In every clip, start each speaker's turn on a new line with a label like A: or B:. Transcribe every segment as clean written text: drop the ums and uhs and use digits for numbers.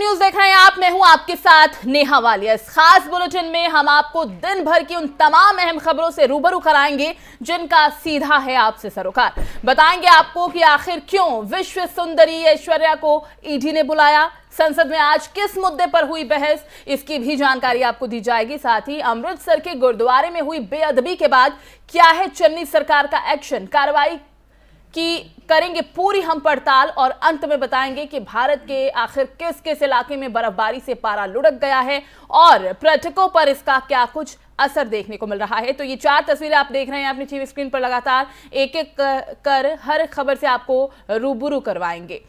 A: News देख रहे हैं आप। मैं हूं आपके साथ नेहा वालिया। इस खास बुलेटिन में हम आपको दिन भर की उन तमाम अहम खबरों से रूबरू कराएंगे जिनका सीधा है आपसे सरोकार। बताएंगे आपको कि आखिर क्यों विश्व सुंदरी ऐश्वर्या को ईडी ने बुलाया, संसद में आज किस मुद्दे पर हुई बहस, इसकी भी जानकारी आपको दी जाएगी। साथ ही अमृतसर के गुरुद्वारे में हुई बेअदबी के बाद क्या है चन्नी सरकार का एक्शन, कार्रवाई की करेंगे पूरी हम पड़ताल और अंत में बताएंगे कि भारत के आखिर किस किस इलाके में बर्फबारी से पारा लुढ़क गया है और पर्यटकों पर इसका क्या कुछ असर देखने को मिल रहा है। तो ये 4 तस्वीरें आप देख रहे हैं अपनी टीवी स्क्रीन पर। लगातार एक एक कर हर खबर से आपको रूबरू करवाएंगे।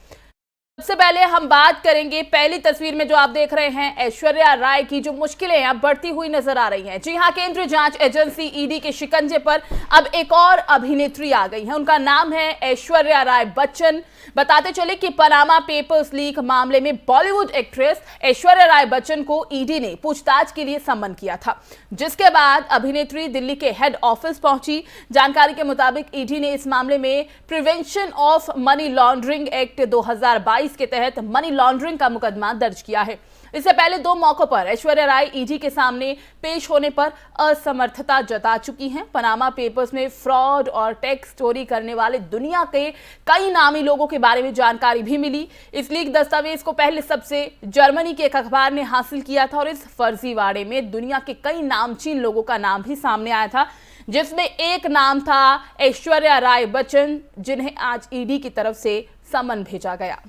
A: सबसे पहले हम बात करेंगे पहली तस्वीर में जो आप देख रहे हैं ऐश्वर्या राय की, जो मुश्किलें अब बढ़ती हुई नजर आ रही हैं। जी हां, केंद्रीय जांच एजेंसी ईडी के शिकंजे पर अब एक और अभिनेत्री आ गई है। उनका नाम है ऐश्वर्या राय बच्चन। बताते चले कि पनामा पेपर्स लीक मामले में बॉलीवुड एक्ट्रेस ऐश्वर्या राय बच्चन को ईडी ने पूछताछ के लिए सम्मन किया था, जिसके बाद अभिनेत्री दिल्ली के हेड ऑफिस पहुंची। जानकारी के मुताबिक ईडी ने इस मामले में prevention of money laundering act 2022 के तहत मनी लॉन्ड्रिंग का मुकदमा दर्ज किया है। इससे पहले 2 मौकों पर ऐश्वर्या राय ईडी के सामने पेश होने पर असमर्थता जता चुकी हैं। पनामा पेपर्स में फ्रॉड और टैक्स चोरी करने वाले दुनिया के कई नामी लोगों के बारे में जानकारी भी मिली। इस लीक दस्तावेज को पहले सबसे जर्मनी के एक अखबार ने हासिल किया था और इस फर्जीवाड़े में दुनिया के कई नामचीन लोगों का नाम भी सामने आया था, जिसमें एक नाम था ऐश्वर्या राय बच्चन, जिन्हें आज ईडी की तरफ से समन भेजा गया।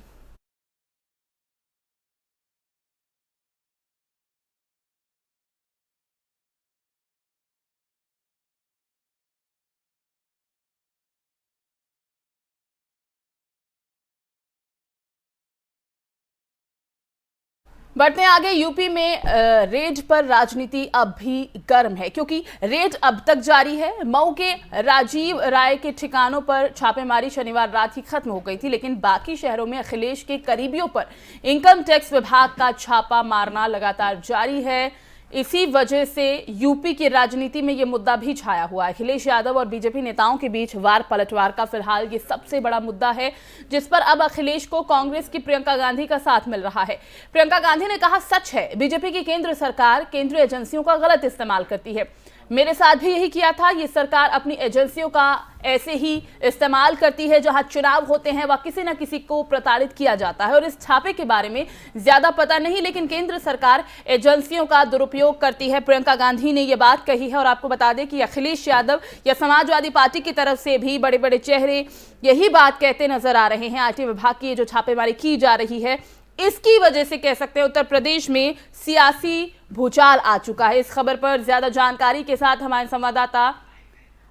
A: बढ़ते आगे, यूपी में रेड पर राजनीति अब भी गर्म है, क्योंकि रेड अब तक जारी है। मऊ के राजीव राय के ठिकानों पर छापेमारी शनिवार रात ही खत्म हो गई थी, लेकिन बाकी शहरों में अखिलेश के करीबियों पर इनकम टैक्स विभाग का छापा मारना लगातार जारी है। इसी वजह से यूपी की राजनीति में यह मुद्दा भी छाया हुआ है। अखिलेश यादव और बीजेपी नेताओं के बीच वार पलटवार का फिलहाल ये सबसे बड़ा मुद्दा है, जिस पर अब अखिलेश को कांग्रेस की प्रियंका गांधी का साथ मिल रहा है। प्रियंका गांधी ने कहा, सच है बीजेपी की केंद्र सरकार केंद्रीय एजेंसियों का गलत इस्तेमाल करती है। मेरे साथ भी यही किया था। ये सरकार अपनी एजेंसियों का ऐसे ही इस्तेमाल करती है, जहां चुनाव होते हैं वह किसी न किसी को प्रताड़ित किया जाता है। और इस छापे के बारे में ज्यादा पता नहीं, लेकिन केंद्र सरकार एजेंसियों का दुरुपयोग करती है। प्रियंका गांधी ने यह बात कही है। और आपको बता दें कि अखिलेश यादव या समाजवादी पार्टी की तरफ से भी बड़े बड़े चेहरे यही बात कहते नजर आ रहे हैं। आईटी विभाग की जो छापेमारी की जा रही है, इसकी वजह से कह सकते हैं उत्तर प्रदेश में सियासी भूचाल आ चुका है। इस खबर पर ज्यादा जानकारी के साथ हमारे संवाददाता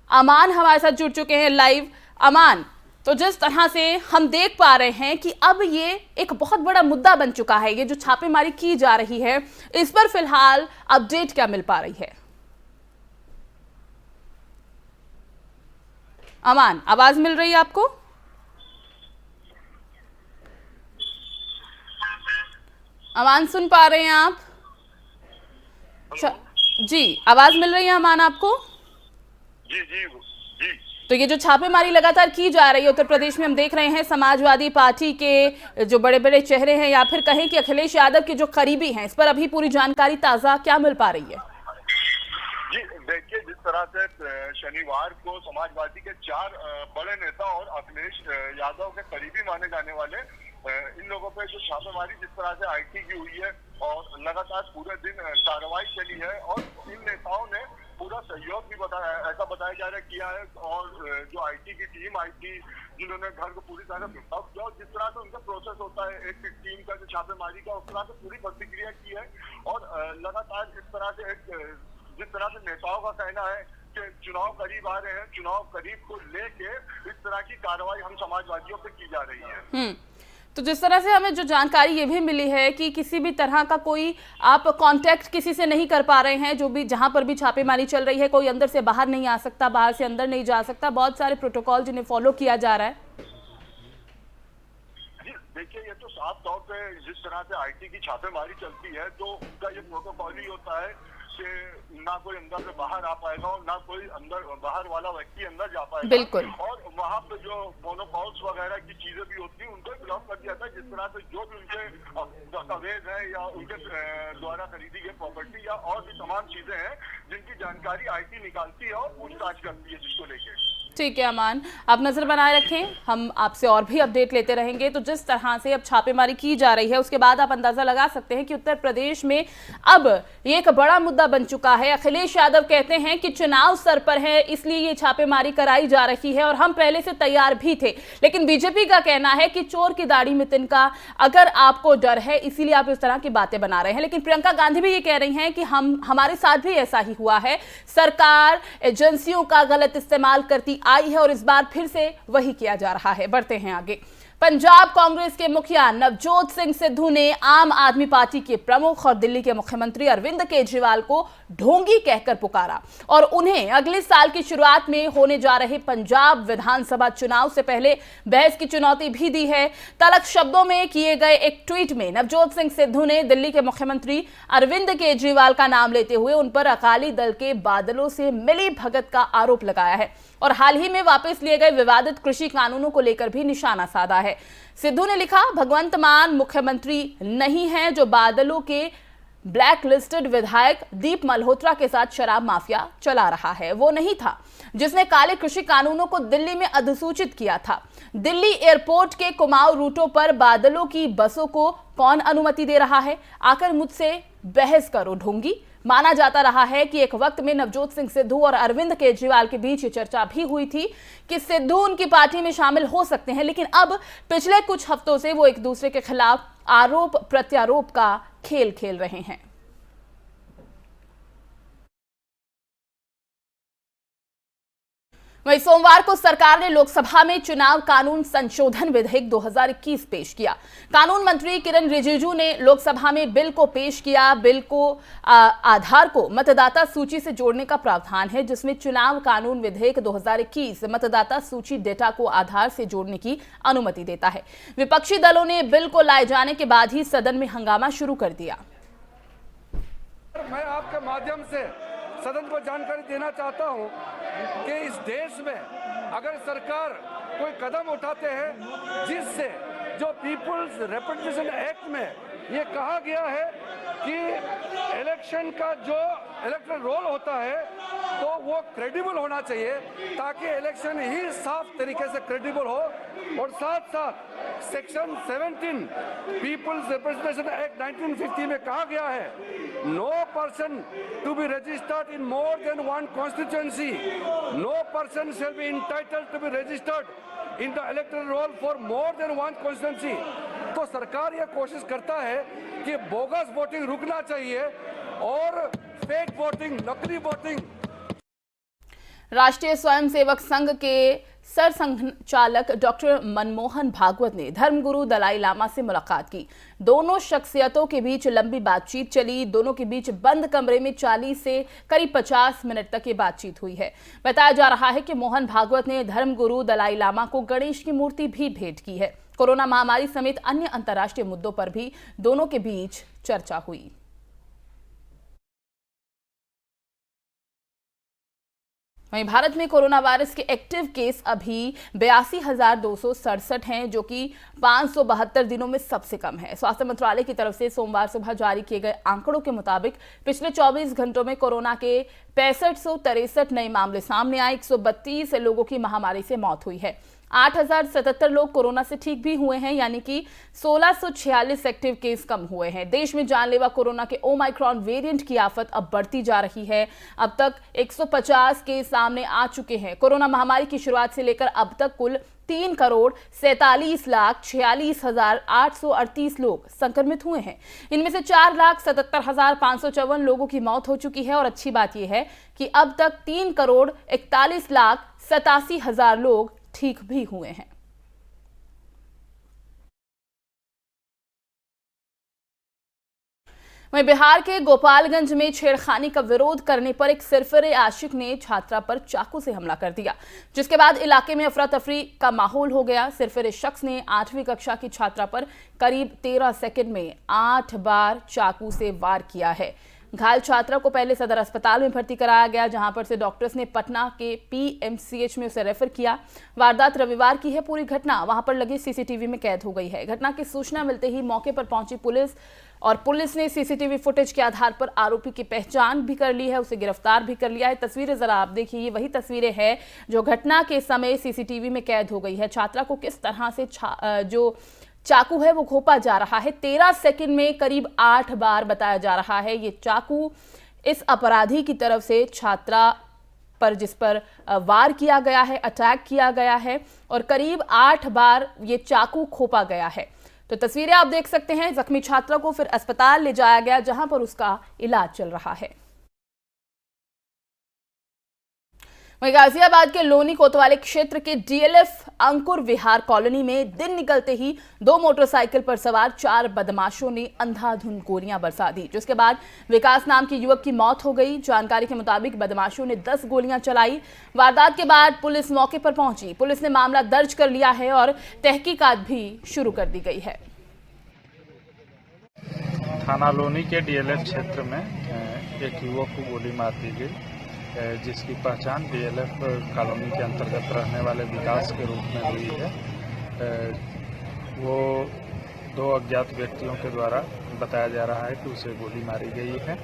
A: अमान हमारे साथ जुड़ चुके हैं लाइव। अमान, तो जिस तरह से हम देख पा रहे हैं कि अब ये एक बहुत बड़ा मुद्दा बन चुका है, ये जो छापेमारी की जा रही है, इस पर फिलहाल अपडेट क्या मिल पा रही है? अमान, आवाज मिल रही है आपको? अमान, सुन पा रहे हैं आप? जी, आवाज मिल रही है अमान आपको?
B: जी जी जी।
A: तो ये जो छापेमारी लगातार की जा रही है उत्तर प्रदेश में, हम देख रहे हैं समाजवादी पार्टी के जो बड़े बड़े चेहरे हैं या फिर कहें कि अखिलेश यादव के जो करीबी हैं, इस पर अभी पूरी जानकारी ताजा क्या मिल पा रही है?
B: जी देखिए, जिस तरह से शनिवार को समाजवादी के 4 बड़े नेता और अखिलेश यादव के करीबी माने जाने वाले इन लोगों पे जो छापेमारी जिस तरह से आईटी की हुई है और लगातार पूरे दिन कार्रवाई चली है और इन नेताओं ने पूरा सहयोग भी बताया, ऐसा बताया जा रहा है किया है। और जो आईटी की टीम आई थी, जिन्होंने घर को पूरी तरह से जो जिस तरह से उनका प्रोसेस होता है एक टीम का जो छापेमारी का, उस तरह से पूरी प्रतिक्रिया की है। और लगातार इस तरह से जिस तरह से नेताओं का कहना है कि चुनाव करीब आ रहे हैं, चुनाव करीब को लेके इस तरह की कार्रवाई हम समाजवादियों पे की जा रही है।
A: तो जिस तरह से हमें जो जानकारी ये भी मिली है कि किसी भी तरह का कोई आप कांटेक्ट किसी से नहीं कर पा रहे हैं, जो भी जहां पर भी छापेमारी चल रही है, कोई अंदर से बाहर नहीं आ सकता, बाहर से अंदर नहीं जा सकता, बहुत सारे प्रोटोकॉल जिन्हें फॉलो किया जा रहा है।
B: देखिए, ये तो साफ तौर पे जिस तरह से आईटी की छापेमारी चलती है तो उनका ये प्रोटोकॉल ही होता है उससे ना कोई अंदर से बाहर आ पाएगा और ना कोई अंदर बाहर वाला व्यक्ति अंदर जा पाएगा।
A: बिल्कुल।
B: और वहाँ पे जो मोनोपॉल्स वगैरह की चीजें भी होती हैं उनको ब्लॉक कर दिया था, जिस तरह से जो भी उनके दस्तावेज है या उनके द्वारा खरीदी गई प्रॉपर्टी या और भी तमाम चीजें हैं जिनकी जानकारी IT निकालती है और पूछताछ करती है जिसको लेके।
A: ठीक है अमान, आप नजर बनाए रखें, हम आपसे और भी अपडेट लेते रहेंगे। तो जिस तरह से अब छापेमारी की जा रही है उसके बाद आप अंदाजा लगा सकते हैं कि उत्तर प्रदेश में अब ये एक बड़ा मुद्दा बन चुका है। अखिलेश यादव कहते हैं कि चुनाव सर पर है इसलिए ये छापेमारी कराई जा रही है और हम पहले से तैयार भी थे, लेकिन बीजेपी का कहना है कि चोर की दाढ़ी में तिनका, अगर आपको डर है इसीलिए आप इस तरह की बातें बना रहे हैं। लेकिन प्रियंका गांधी भी ये कह रही हैं कि हमारे साथ भी ऐसा ही हुआ है, सरकार एजेंसियों का गलत इस्तेमाल करती आई है और इस बार फिर से वही किया जा रहा है। बढ़ते हैं आगे। पंजाब कांग्रेस के मुखिया नवजोत सिंह सिद्धू ने आम आदमी पार्टी के प्रमुख और दिल्ली के मुख्यमंत्री अरविंद केजरीवाल को ढोंगी कहकर पुकारा और उन्हें अगले साल की शुरुआत में होने जा रहे पंजाब विधानसभा चुनाव से पहले बहस की चुनौती भी दी है। तलख शब्दों में किए गए एक ट्वीट में नवजोत सिंह सिद्धू ने दिल्ली के मुख्यमंत्री अरविंद केजरीवाल का नाम लेते हुए उन पर अकाली दल के बादलों से मिली भगत का आरोप लगाया है और हाल ही में वापस लिए गए विवादित कृषि कानूनों को लेकर भी निशाना साधा है। सिद्धू ने लिखा, भगवंत मान मुख्यमंत्री नहीं है जो बादलों के ब्लैक लिस्टेड विधायक दीप मल्होत्रा के साथ शराब माफिया चला रहा है, वो नहीं था जिसने काले कृषि कानूनों को दिल्ली में अधिसूचित किया था। दिल्ली एयरपोर्ट के कुमाऊं रूटों पर बादलों की बसों को कौन अनुमति दे रहा है? आकर मुझसे बहस करो ढोंगी। माना जाता रहा है कि एक वक्त में नवजोत सिंह सिद्धू और अरविंद केजरीवाल के बीच ये चर्चा भी हुई थी कि सिद्धू उनकी पार्टी में शामिल हो सकते हैं, लेकिन अब पिछले कुछ हफ्तों से वो एक दूसरे के खिलाफ आरोप प्रत्यारोप का खेल खेल रहे हैं। वहीं सोमवार को सरकार ने लोकसभा में चुनाव कानून संशोधन विधेयक 2021 पेश किया। कानून मंत्री किरण रिजिजू ने लोकसभा में बिल को पेश किया। बिल को आधार को मतदाता सूची से जोड़ने का प्रावधान है, जिसमें चुनाव कानून विधेयक 2021 मतदाता सूची डेटा को आधार से जोड़ने की अनुमति देता है। विपक्षी दलों ने बिल को लाए जाने के बाद ही सदन में हंगामा शुरू कर दिया।
C: मैं आपके माध्यम से सदन को जानकारी देना चाहता हूं कि इस देश में अगर सरकार कोई कदम उठाते हैं जिससे जो पीपुल्स रिप्रेजेंटेशन एक्ट में ये कहा गया है कि इलेक्शन का जो इलेक्टोरल रोल होता है तो वो क्रेडिबल होना चाहिए ताकि इलेक्शन ही साफ तरीके से क्रेडिबल हो, और साथ साथ सेक्शन 17 पीपुल्स रिप्रेजेंटेशन एक्ट 1950 में कहा गया है no person to be registered in more than one constituency, no person shall be entitled to be registered in the electoral roll for more than one constituency. तो सरकार यह कोशिश करता है कि बोगस वोटिंग रुकना चाहिए और फेक वोटिंग, नकली वोटिंग।
A: राष्ट्रीय स्वयंसेवक संघ के सरसंघचालक डॉक्टर मनमोहन भागवत ने धर्मगुरु दलाई लामा से मुलाकात की। दोनों शख्सियतों के बीच लंबी बातचीत चली। दोनों के बीच बंद कमरे में 40 से करीब 50 मिनट तक ये बातचीत हुई है। बताया जा रहा है कि मोहन भागवत ने धर्मगुरु दलाई लामा को गणेश की मूर्ति भी भेंट की है। कोरोना महामारी समेत अन्य अंतर्राष्ट्रीय मुद्दों पर भी दोनों के बीच चर्चा हुई। वहीं भारत में कोरोना वायरस के एक्टिव केस अभी 82,267 हैं, जो कि 572 दिनों में सबसे कम है। स्वास्थ्य मंत्रालय की तरफ से सोमवार सुबह जारी किए गए आंकड़ों के मुताबिक पिछले 24 घंटों में कोरोना के 6563 नए मामले सामने आए। 132 लोगों की महामारी से मौत हुई है। 8,077 लोग कोरोना से ठीक भी हुए हैं, यानी कि 1646 एक्टिव केस कम हुए हैं। देश में जानलेवा कोरोना के ओमाइक्रॉन वेरिएंट की आफत अब बढ़ती जा रही है। अब तक 150 केस सामने आ चुके हैं। कोरोना महामारी की शुरुआत से लेकर अब तक कुल 3,47,46,838 लोग संक्रमित हुए हैं। इनमें से 4,77,554 लोगों की मौत हो चुकी है और अच्छी बात यह है कि अब तक 3,41,87,000 लोग ठीक भी हुए हैं। वहीं बिहार के गोपालगंज में छेड़खानी का विरोध करने पर एक सिरफिरे आशिक ने छात्रा पर चाकू से हमला कर दिया, जिसके बाद इलाके में अफरा तफरी का माहौल हो गया। सिरफिरे शख्स ने 8वीं कक्षा की छात्रा पर करीब 13 सेकंड में 8 बार चाकू से वार किया है। घायल छात्रा को पहले सदर अस्पताल में भर्ती कराया गया, जहां पर से डॉक्टर्स ने पटना के पीएमसीएच में उसे रेफर किया। वारदात रविवार की है। पूरी घटना वहां पर लगे सीसीटीवी में कैद हो गई है। घटना की सूचना मिलते ही मौके पर पहुंची पुलिस ने सीसीटीवी फुटेज के आधार पर आरोपी की पहचान भी कर ली है, उसे गिरफ्तार भी कर लिया है। तस्वीरें जरा आप देखिए, ये वही तस्वीरें हैं जो घटना के समय सीसीटीवी में कैद हो गई है। छात्रा को किस तरह से जो चाकू है वो घोंपा जा रहा है। 13 सेकंड में करीब 8 बार बताया जा रहा है। ये चाकू इस अपराधी की तरफ से छात्रा पर जिस पर वार किया गया है, अटैक किया गया है और करीब 8 बार ये चाकू घोंपा गया है। तो तस्वीरें आप देख सकते हैं। जख्मी छात्रा को फिर अस्पताल ले जाया गया, जहां पर उसका इलाज चल रहा है। वहीं गाजियाबाद के लोनी कोतवाली क्षेत्र के डीएलएफ अंकुर विहार कॉलोनी में दिन निकलते ही 2 मोटरसाइकिल पर सवार 4 बदमाशों ने अंधाधुंध गोलियां बरसा दी, जिसके बाद विकास नाम के युवक की मौत हो गई। जानकारी के मुताबिक बदमाशों ने 10 गोलियां चलाई। वारदात के बाद पुलिस मौके पर पहुंची। पुलिस ने मामला दर्ज कर लिया है और तहकीकात भी शुरू कर दी गई है।
D: थाना लोनी के डीएलएफ क्षेत्र में एक युवक को गोली मार दी गई, जिसकी पहचान डीएलएफ कॉलोनी के अंतर्गत रहने वाले विकास के रूप में हुई है। वो 2 अज्ञात व्यक्तियों के द्वारा बताया जा रहा है कि उसे गोली मारी गई है।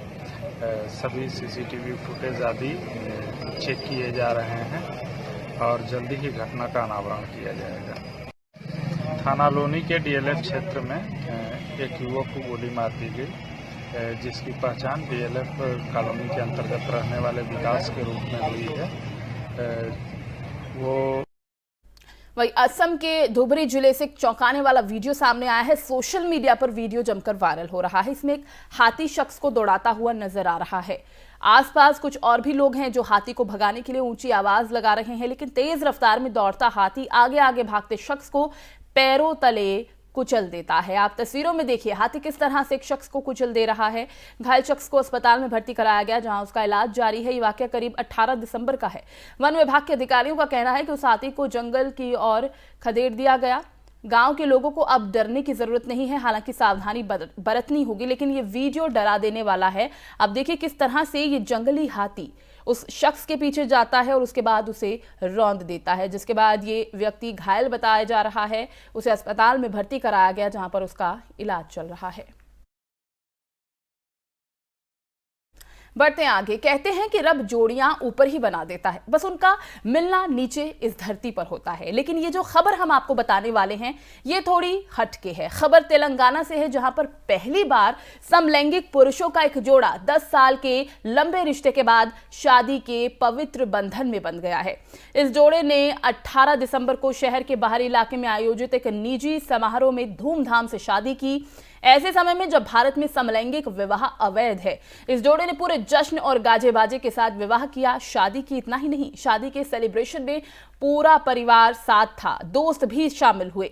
D: सभी सीसीटीवी फुटेज आदि चेक किए जा रहे हैं और जल्दी ही घटना का अनावरण किया जाएगा। थाना लोनी के डीएलएफ क्षेत्र में एक युवक को गोली मार दी गई, जिसकी पहचान डीएलएफ कॉलोनी के अंतर्गत रहने वाले विकास के रूप में हुई है।
A: वही असम के धुबरी जिले से एक चौंकाने वाला वीडियो सामने आया है। सोशल मीडिया पर वीडियो जमकर वायरल हो रहा है। इसमें एक हाथी शख्स को दौड़ाता हुआ नजर आ रहा है। आसपास कुछ और भी लोग हैं जो हाथी को भगाने के लिए ऊंची आवाज लगा रहे हैं, लेकिन तेज रफ्तार में दौड़ता हाथी आगे आगे भागते शख्स को पैरों तले कुचल देता है। आप तस्वीरों में देखिए हाथी किस तरह से एक शख्स को कुचल दे रहा है। घायल शख्स को अस्पताल में भर्ती कराया गया, जहां उसका इलाज जारी है। ये वाकया करीब 18 दिसंबर का है। वन विभाग के अधिकारियों का कहना है कि उस हाथी को जंगल की ओर खदेड़ दिया गया। गांव के लोगों को अब डरने की जरूरत नहीं है, हालांकि सावधानी बरतनी होगी, लेकिन ये वीडियो डरा देने वाला है। अब देखिए किस तरह से ये जंगली हाथी उस शख्स के पीछे जाता है और उसके बाद उसे रौंद देता है, जिसके बाद ये व्यक्ति घायल बताया जा रहा है। उसे अस्पताल में भर्ती कराया गया, जहां पर उसका इलाज चल रहा है। बढ़ते आगे। कहते हैं कि रब जोड़ियां ऊपर ही बना देता है, बस उनका मिलना नीचे इस धरती पर होता है। लेकिन ये जो खबर हम आपको बताने वाले हैं ये थोड़ी हटके है। खबर तेलंगाना से है, जहां पर पहली बार समलैंगिक पुरुषों का एक जोड़ा 10 साल के लंबे रिश्ते के बाद शादी के पवित्र बंधन में बंध गया है। इस जोड़े ने 18 दिसंबर को शहर के बाहरी इलाके में आयोजित एक निजी समारोह में धूमधाम से शादी की। ऐसे समय में जब भारत में समलैंगिक विवाह अवैध है, इस जोड़े ने पूरे जश्न और गाजे बाजे के साथ विवाह किया। शादी की इतना ही नहीं, शादी के सेलिब्रेशन में पूरा परिवार साथ था, दोस्त भी शामिल हुए।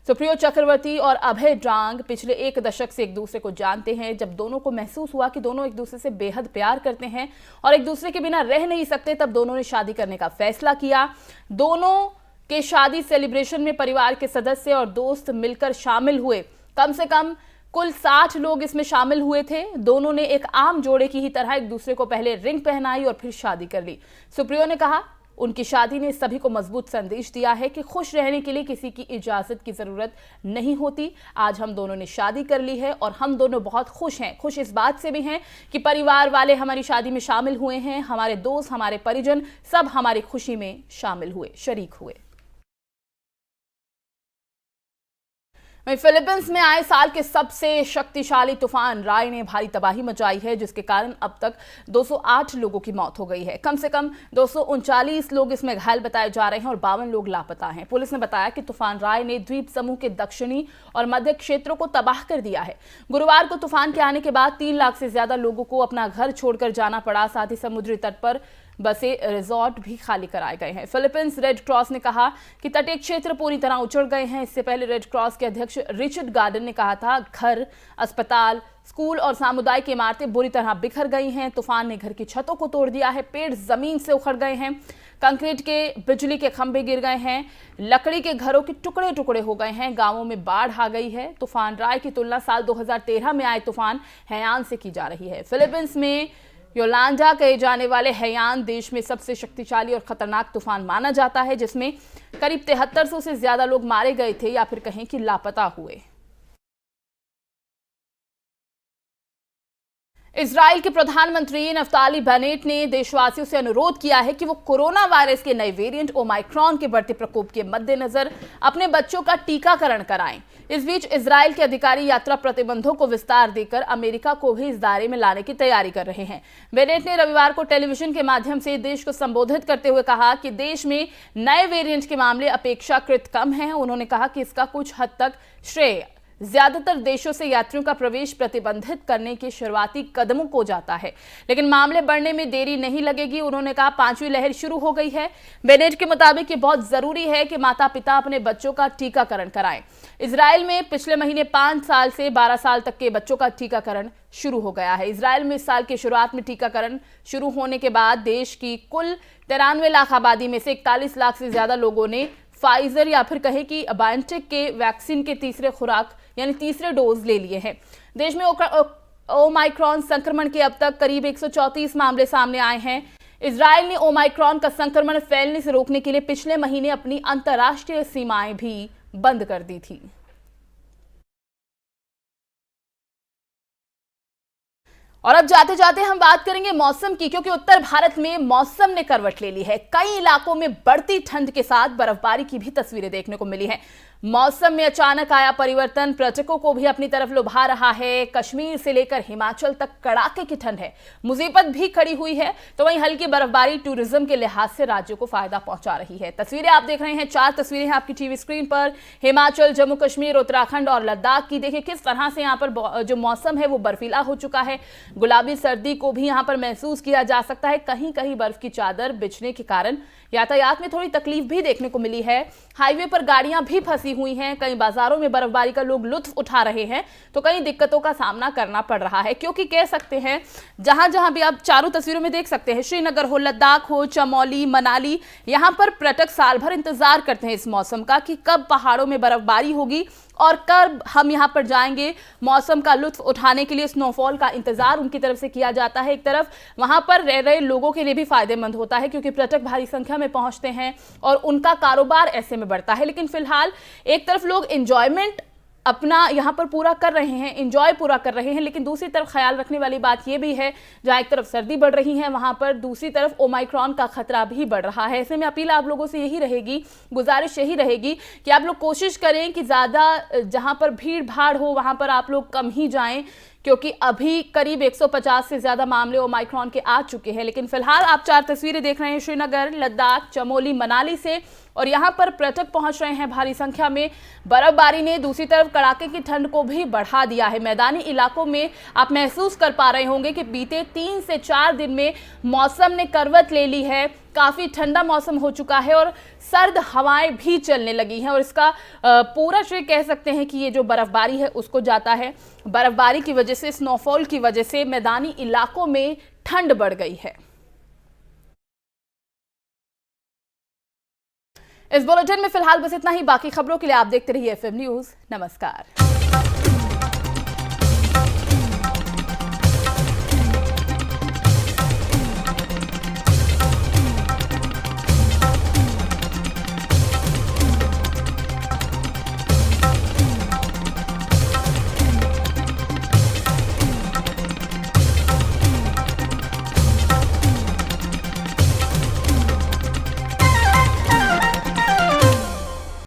A: सुप्रियो चक्रवर्ती और अभय डांग पिछले 1 दशक से एक दूसरे को जानते हैं। जब दोनों को महसूस हुआ कि दोनों एक दूसरे से बेहद प्यार करते हैं और एक दूसरे के बिना रह नहीं सकते, तब दोनों ने शादी करने का फैसला किया। दोनों के शादी सेलिब्रेशन में परिवार के सदस्य और दोस्त मिलकर शामिल हुए। कम से कम कुल 60 लोग इसमें शामिल हुए थे। दोनों ने एक आम जोड़े की ही तरह एक दूसरे को पहले रिंग पहनाई और फिर शादी कर ली। सुप्रियो ने कहा, उनकी शादी ने सभी को मजबूत संदेश दिया है कि खुश रहने के लिए किसी की इजाजत की जरूरत नहीं होती। आज हम दोनों ने शादी कर ली है और हम दोनों बहुत खुश हैं। खुश इस बात से भी हैं कि परिवार वाले हमारी शादी में शामिल हुए हैं, हमारे दोस्त, हमारे परिजन सब हमारी खुशी में शामिल हुए, शरीक हुए। वहीं फिलीपींस में आए साल के सबसे शक्तिशाली तूफान राय ने भारी तबाही मचाई है, जिसके कारण अब तक 208 लोगों की मौत हो गई है। कम से कम 239 लोग इसमें घायल बताए जा रहे हैं और 52 लोग लापता हैं। पुलिस ने बताया कि तूफान राय ने द्वीप समूह के दक्षिणी और मध्य क्षेत्रों को तबाह कर दिया है। गुरुवार को तूफान के आने के बाद 3 लाख से ज्यादा लोगों को अपना घर छोड़कर जाना पड़ा। साथ ही समुद्री तट पर बसे रिजॉर्ट भी खाली कराए गए हैं। फिलीपींस रेड क्रॉस ने कहा कि तटीय क्षेत्र पूरी तरह उजड़ गए हैं। इससे पहले रेड क्रॉस के अध्यक्ष रिचर्ड गार्डन ने कहा था, घर, अस्पताल, स्कूल और सामुदायिक इमारतें बुरी तरह बिखर गई हैं। तूफान ने घर की छतों को तोड़ दिया है, पेड़ जमीन से उखड़ गए हैं। कंक्रीट के बिजली के खंभे गिर गए हैं, लकड़ी के घरों के टुकड़े टुकड़े हो गए हैं, गांवों में बाढ़ आ गई है। तूफान राय की तुलना साल 2013 में आए तूफान हैयान से की जा रही है। फिलीपींस में योलांडा कहे जाने वाले हैयान देश में सबसे शक्तिशाली और खतरनाक तूफान माना जाता है, जिसमें करीब 7300 से ज्यादा लोग मारे गए थे या फिर कहें कि लापता हुए। इजराइल के प्रधानमंत्री नफ्ताली बेनेट ने देशवासियों से अनुरोध किया है कि वो कोरोना वायरस के नए वेरिएंट ओमाइक्रॉन के बढ़ते प्रकोप के मद्देनजर अपने बच्चों का टीकाकरण कराएं। इस बीच इजराइल के अधिकारी यात्रा प्रतिबंधों को विस्तार देकर अमेरिका को भी इस दायरे में लाने की तैयारी कर रहे हैं। बेनेट ने रविवार को टेलीविजन के माध्यम से देश को संबोधित करते हुए कहा कि देश में नए वेरिएंट के मामले अपेक्षाकृत कम हैं। उन्होंने कहा कि इसका कुछ हद तक श्रेय ज्यादातर देशों से यात्रियों का प्रवेश प्रतिबंधित करने के शुरुआती कदमों को जाता है, लेकिन मामले बढ़ने में देरी नहीं लगेगी। उन्होंने कहा 5वीं लहर शुरू हो गई है। बेनेट के मुताबिक ये बहुत जरूरी है कि माता पिता अपने बच्चों का टीकाकरण कराएं। इजराइल में पिछले महीने 5 साल से 12 साल तक के बच्चों का टीकाकरण शुरू हो गया है। इजराइल में इस साल की शुरुआत में टीकाकरण शुरू होने के बाद देश की कुल 93 लाख आबादी में से 41 लाख से ज्यादा लोगों ने फाइजर या फिर कहे कि बायोटेक के वैक्सीन के तीसरे खुराक यानी तीसरे डोज ले लिए हैं। देश में ओमाइक्रॉन संक्रमण के अब तक करीब 134 मामले सामने आए हैं। इजराइल ने ओमाइक्रॉन का संक्रमण फैलने से रोकने के लिए पिछले महीने अपनी अंतर्राष्ट्रीय सीमाएं भी बंद कर दी थी। और अब जाते जाते हम बात करेंगे मौसम की, क्योंकि उत्तर भारत में मौसम ने करवट ले ली है। कई इलाकों में बढ़ती ठंड के साथ बर्फबारी की भी तस्वीरें देखने को मिली हैं। मौसम में अचानक आया परिवर्तन पर्यटकों को भी अपनी तरफ लुभा रहा है। कश्मीर से लेकर हिमाचल तक कड़ाके की ठंड है, मुसीबत भी खड़ी हुई है, तो वहीं हल्की बर्फबारी टूरिज्म के लिहाज से राज्यों को फायदा पहुंचा रही है। तस्वीरें आप देख रहे हैं, 4 तस्वीरें हैं आपकी टीवी स्क्रीन पर। हिमाचल, जम्मू कश्मीर, उत्तराखंड और लद्दाख की। देखिए किस तरह से यहाँ पर जो मौसम है वो बर्फीला हो चुका है। गुलाबी सर्दी को भी यहाँ पर महसूस किया जा सकता है। कहीं कहीं बर्फ की चादर बिछने के कारण यातायात में थोड़ी तकलीफ भी देखने को मिली है। हाईवे पर गाड़ियां भी फंसी हुई हैं। कई बाजारों में बर्फबारी का लोग लुत्फ उठा रहे हैं, तो कई दिक्कतों का सामना करना पड़ रहा है, क्योंकि कह सकते हैं जहां जहां भी आप चारों तस्वीरों में देख सकते हैं, श्रीनगर हो, लद्दाख हो, चमोली, मनाली, यहां पर पर्यटक साल भर इंतजार करते हैं इस मौसम का कि कब पहाड़ों में बर्फबारी होगी और कब हम यहां पर जाएंगे। मौसम का लुत्फ उठाने के लिए स्नोफॉल का इंतजार उनकी तरफ से किया जाता है। एक तरफ वहां पर रह रहे लोगों के लिए भी फायदेमंद होता है, क्योंकि पर्यटक भारी संख्या में पहुंचते हैं और उनका कारोबार ऐसे में बढ़ता है। लेकिन फिलहाल एक तरफ लोग एंजॉयमेंट अपना यहाँ पर पूरा कर रहे हैं, एंजॉय पूरा कर रहे हैं, लेकिन दूसरी तरफ ख्याल रखने वाली बात यह भी है, जहाँ एक तरफ सर्दी बढ़ रही है वहाँ पर दूसरी तरफ ओमाइक्रॉन का खतरा भी बढ़ रहा है। ऐसे में अपील आप लोगों से यही रहेगी, गुजारिश यही रहेगी कि आप लोग कोशिश करें कि ज़्यादा जहाँ पर भीड़ भाड़ हो वहाँ पर आप लोग कम ही जाएं, क्योंकि अभी करीब 150 से ज्यादा मामले ओमाइक्रॉन के आ चुके हैं। लेकिन फिलहाल आप 4 तस्वीरें देख रहे हैं श्रीनगर, लद्दाख, चमोली, मनाली से, और यहां पर पर्यटक पहुंच रहे हैं भारी संख्या में। बर्फबारी ने दूसरी तरफ कड़ाके की ठंड को भी बढ़ा दिया है। मैदानी इलाकों में आप महसूस कर पा रहे होंगे कि बीते 3 से 4 दिन में मौसम ने करवट ले ली है। काफी ठंडा मौसम हो चुका है और सर्द हवाएं भी चलने लगी हैं, और इसका पूरा श्रेय कह सकते हैं कि ये जो बर्फबारी है उसको जाता है। बर्फबारी की वजह से, स्नोफॉल की वजह से मैदानी इलाकों में ठंड बढ़ गई है। इस बुलेटिन में फिलहाल बस इतना ही। बाकी खबरों के लिए आप देखते रहिए FM न्यूज़। नमस्कार।